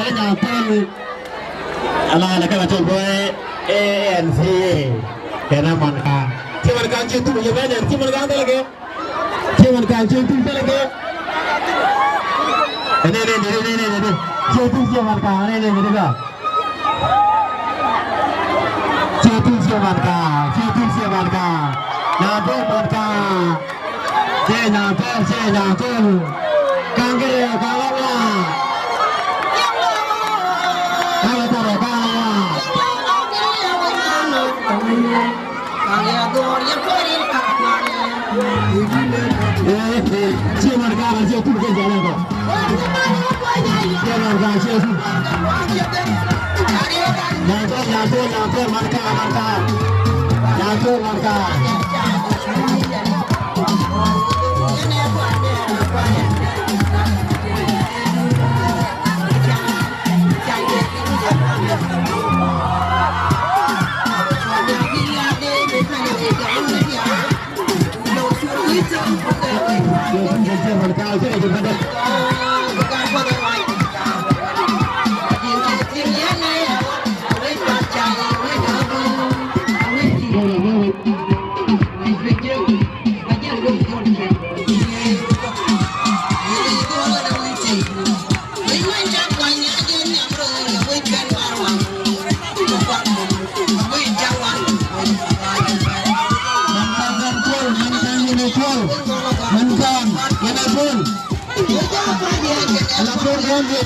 cái nhà con ala là cái mà chọn với ANC cái nào mà cả khi mà càng chơi tụi như vậy này khi mà càng tới cái khi mà càng chơi tụi tới cái này chơi tụi mà càng này cái chơi tụi mà càng nhà tôi mà càng chơi nhà tôi càng cái càng là Cie marcava, cie tu che gioco. Cie marcava, cie tu. Nyatu marca.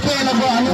Telepon,